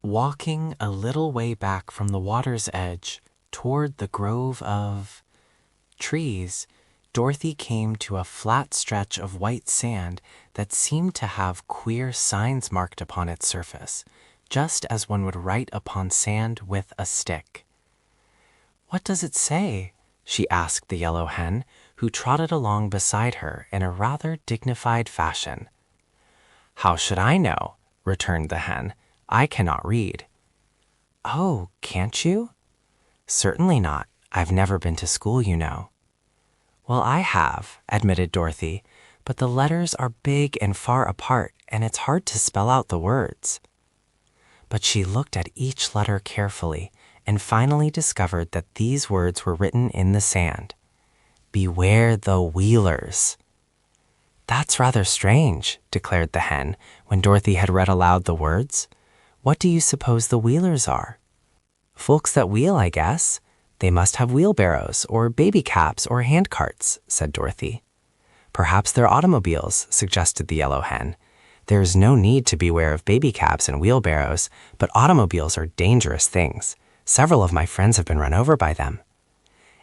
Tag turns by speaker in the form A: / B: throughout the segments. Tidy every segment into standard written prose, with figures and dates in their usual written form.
A: Walking a little way back from the water's edge toward the grove of trees, Dorothy came to a flat stretch of white sand that seemed to have queer signs marked upon its surface, just as one would write upon sand with a stick. "What does it say?" she asked the yellow hen, who trotted along beside her in a rather dignified fashion. "How should I know?" returned the hen. "I cannot read." "Oh, can't you?" "Certainly not. I've never been to school, you know." "Well, I have," admitted Dorothy, "but the letters are big and far apart, and it's hard to spell out the words." But she looked at each letter carefully and finally discovered that these words were written in the sand. "Beware the Wheelers." "That's rather strange," declared the hen, when Dorothy had read aloud the words. "What do you suppose the Wheelers are?" "Folks that wheel, I guess. They must have wheelbarrows or baby caps or hand carts," said Dorothy. "Perhaps they're automobiles," suggested the yellow hen. "There is no need to beware of baby caps and wheelbarrows, but automobiles are dangerous things. Several of my friends have been run over by them."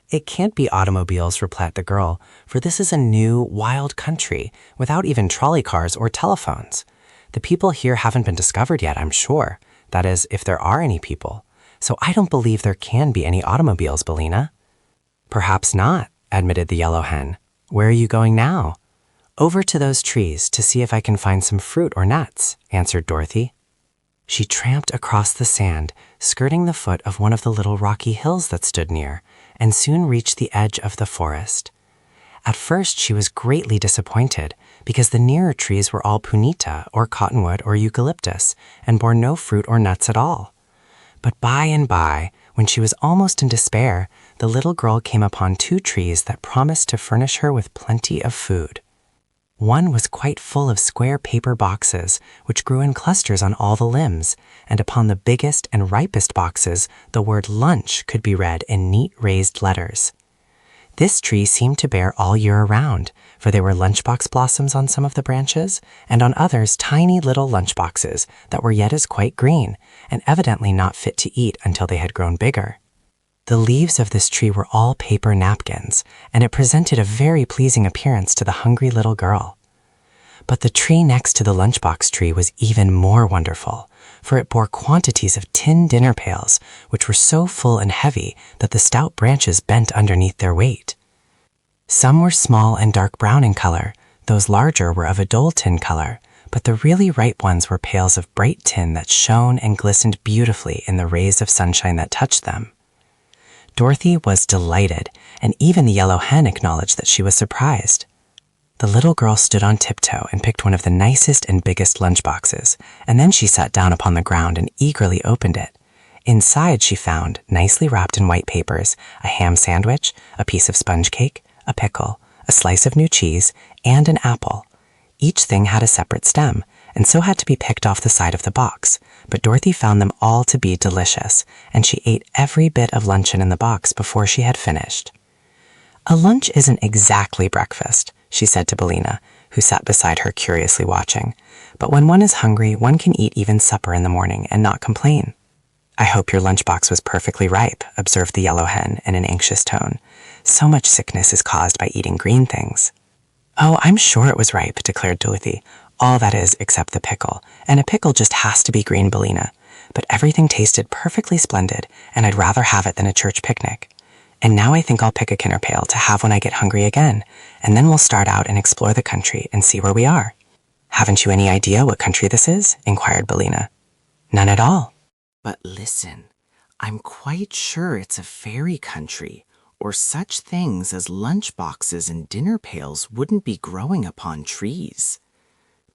A: "It can't be automobiles," replied the girl, "for this is a new, wild country, without even trolley cars or telephones. The people here haven't been discovered yet, I'm sure. That is, if there are any people. So I don't believe there can be any automobiles, Bellina." "Perhaps not," admitted the yellow hen. "Where are you going now?" "Over to those trees to see if I can find some fruit or nuts," answered Dorothy. She tramped across the sand, skirting the foot of one of the little rocky hills that stood near, and soon reached the edge of the forest. At first she was greatly disappointed because the nearer trees were all punita or cottonwood or eucalyptus and bore no fruit or nuts at all. But by and by, when she was almost in despair, the little girl came upon 2 trees that promised to furnish her with plenty of food. One was quite full of square paper boxes, which grew in clusters on all the limbs, and upon the biggest and ripest boxes the word lunch could be read in neat raised letters. This tree seemed to bear all year around, for there were lunchbox blossoms on some of the branches, and on others tiny little lunchboxes that were yet as quite green, and evidently not fit to eat until they had grown bigger. The leaves of this tree were all paper napkins, and it presented a very pleasing appearance to the hungry little girl. But the tree next to the lunchbox tree was even more wonderful, for it bore quantities of tin dinner pails, which were so full and heavy that the stout branches bent underneath their weight. Some were small and dark brown in color, those larger were of a dull tin color, but the really ripe ones were pails of bright tin that shone and glistened beautifully in the rays of sunshine that touched them. Dorothy was delighted, and even the yellow hen acknowledged that she was surprised. The little girl stood on tiptoe and picked one of the nicest and biggest lunchboxes, and then she sat down upon the ground and eagerly opened it. Inside she found, nicely wrapped in white papers, a ham sandwich, a piece of sponge cake, a pickle, a slice of new cheese, and an apple. Each thing had a separate stem, and so had to be picked off the side of the box, but Dorothy found them all to be delicious, and she ate every bit of luncheon in the box before she had finished. "A lunch isn't exactly breakfast," she said to Bellina, who sat beside her curiously watching. "But when one is hungry, one can eat even supper in the morning and not complain." "I hope your lunchbox was perfectly ripe," observed the yellow hen in an anxious tone. "So much sickness is caused by eating green things." "Oh, I'm sure it was ripe," declared Dorothy. "All that is except the pickle, and a pickle just has to be green, Bellina. But everything tasted perfectly splendid, and I'd rather have it than a church picnic. And now I think I'll pick a kinner pail to have when I get hungry again, and then we'll start out and explore the country and see where we are." "Haven't you any idea what country this is?" inquired Bellina. "None at all."
B: "But listen, I'm quite sure it's a fairy country, or such things as lunchboxes and dinner pails wouldn't be growing upon trees.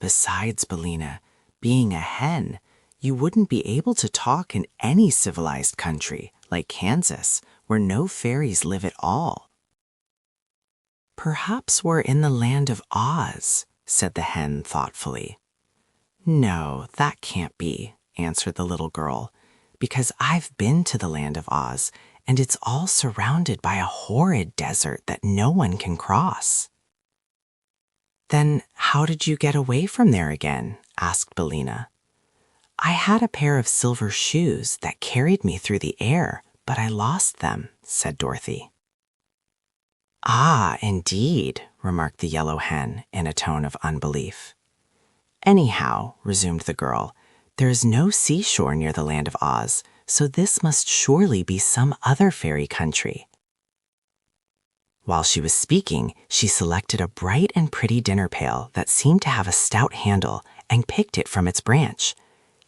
B: Besides, Bellina, being a hen, you wouldn't be able to talk in any civilized country, like Kansas, where no fairies live at all." "Perhaps we're in the land of Oz," said the hen thoughtfully. "No, that can't be," answered the little girl, "because I've been to the land of Oz, and it's all surrounded by a horrid desert that no one can cross." "Then how did you get away from there again?" asked Bellina. I had a pair of silver shoes that carried me through the air, but I lost them, said Dorothy. Ah, indeed, remarked the yellow hen in a tone of unbelief. Anyhow, resumed the girl, there is no seashore near the land of Oz, so this must surely be some other fairy country. While she was speaking, she selected a bright and pretty dinner pail that seemed to have a stout handle and picked it from its branch.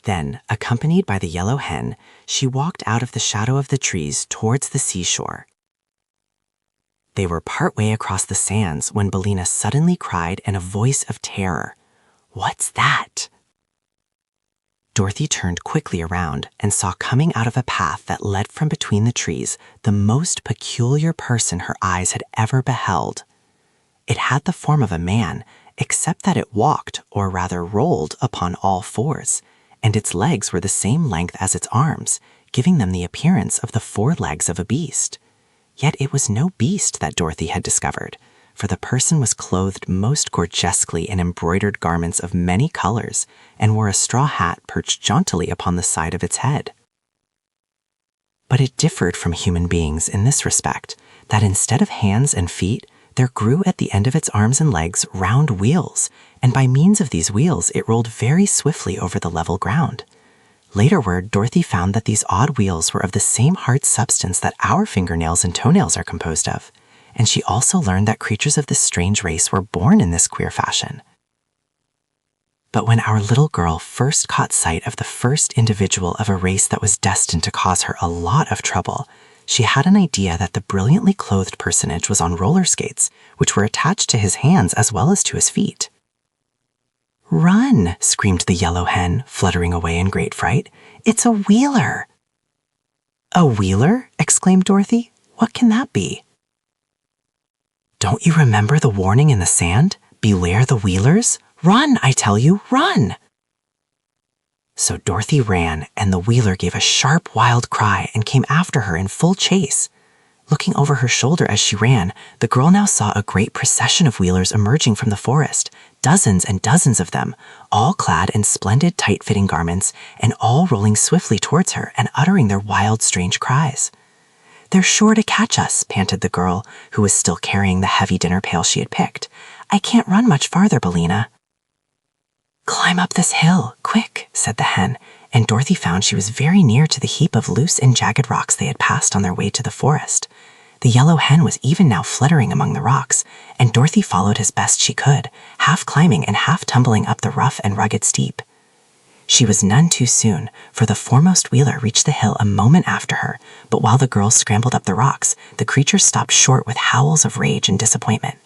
B: Then, accompanied by the yellow hen, she walked out of the shadow of the trees towards the seashore. They were partway across the sands when Billina suddenly cried in a voice of terror, "What's that?" Dorothy turned quickly around and saw coming out of a path that led from between the trees the most peculiar person her eyes had ever beheld. It had the form of a man, except that it walked, or rather rolled, upon all fours, and its legs were the same length as its arms, giving them the appearance of the four legs of a beast. Yet it was no beast that Dorothy had discovered, for the person was clothed most gorgeously in embroidered garments of many colors and wore a straw hat perched jauntily upon the side of its head. But it differed from human beings in this respect, that instead of hands and feet, there grew at the end of its arms and legs round wheels, and by means of these wheels it rolled very swiftly over the level ground. Laterward, Dorothy found that these odd wheels were of the same hard substance that our fingernails and toenails are composed of, and she also learned that creatures of this strange race were born in this queer fashion. But when our little girl first caught sight of the first individual of a race that was destined to cause her a lot of trouble, she had an idea that the brilliantly clothed personage was on roller skates, which were attached to his hands as well as to his feet. "Run!" screamed the yellow hen, fluttering away in great fright. "It's a wheeler!" "A wheeler?" exclaimed Dorothy. "What can that be?" "Don't you remember the warning in the sand? Beware the wheelers? Run, I tell you, run!" So Dorothy ran, and the wheeler gave a sharp, wild cry and came after her in full chase. Looking over her shoulder as she ran, the girl now saw a great procession of wheelers emerging from the forest, dozens and dozens of them, all clad in splendid tight-fitting garments, and all rolling swiftly towards her and uttering their wild, strange cries. "They're sure to catch us," panted the girl, who was still carrying the heavy dinner pail she had picked. "I can't run much farther, Billina." "Climb up this hill, quick," said the hen, and Dorothy found she was very near to the heap of loose and jagged rocks they had passed on their way to the forest. The yellow hen was even now fluttering among the rocks, and Dorothy followed as best she could, half climbing and half tumbling up the rough and rugged steep. She was none too soon, for the foremost wheeler reached the hill a moment after her, but while the girl scrambled up the rocks, the creature stopped short with howls of rage and disappointment.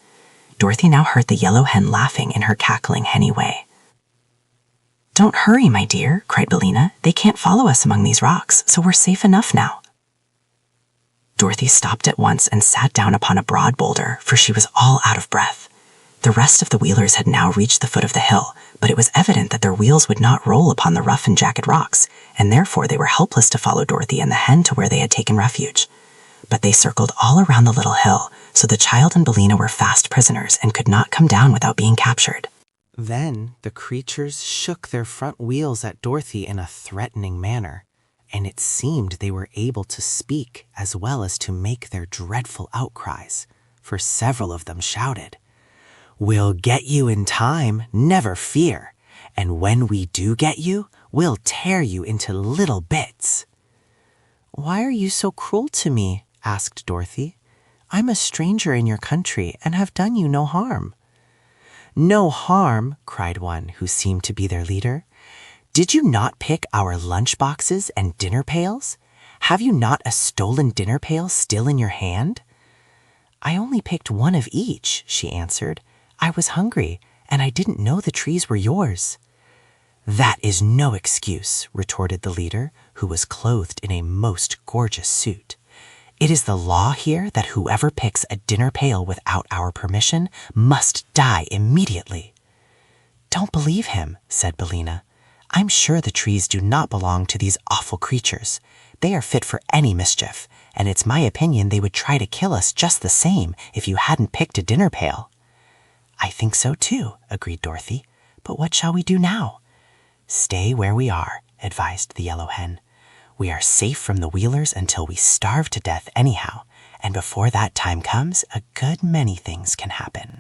B: Dorothy now heard the yellow hen laughing in her cackling henny way. "Don't hurry, my dear," cried Billina. "They can't follow us among these rocks, so we're safe enough now." Dorothy stopped at once and sat down upon a broad boulder, for she was all out of breath. The rest of the wheelers had now reached the foot of the hill, but it was evident that their wheels would not roll upon the rough and jagged rocks, and therefore they were helpless to follow Dorothy and the hen to where they had taken refuge. But they circled all around the little hill, so the child and Billina were fast prisoners and could not come down without being captured.
A: Then the creatures shook their front wheels at Dorothy in a threatening manner, and it seemed they were able to speak as well as to make their dreadful outcries, for several of them shouted, "We'll get you in time, never fear, and when we do get you, we'll tear you into little bits." "Why are you so cruel to me?" asked Dorothy. "I'm a stranger in your country and have done you no harm." "No harm," cried one who seemed to be their leader. "Did you not pick our lunch boxes and dinner pails? Have you not a stolen dinner pail still in your hand?" "I only picked one of each," she answered. "I was hungry, and I didn't know the trees were yours." "That is no excuse," retorted the leader, who was clothed in a most gorgeous suit. "It is the law here that whoever picks a dinner pail without our permission must die immediately." "Don't believe him," said Billina. "I'm sure the trees do not belong to these awful creatures. They are fit for any mischief, and it's my opinion they would try to kill us just the same if you hadn't picked a dinner pail." "I think so too," agreed Dorothy. "But what shall we do now?" "Stay where we are advised the yellow hen. "We are safe from the Wheelers until we starve to death anyhow, and before that time comes, a good many things can happen."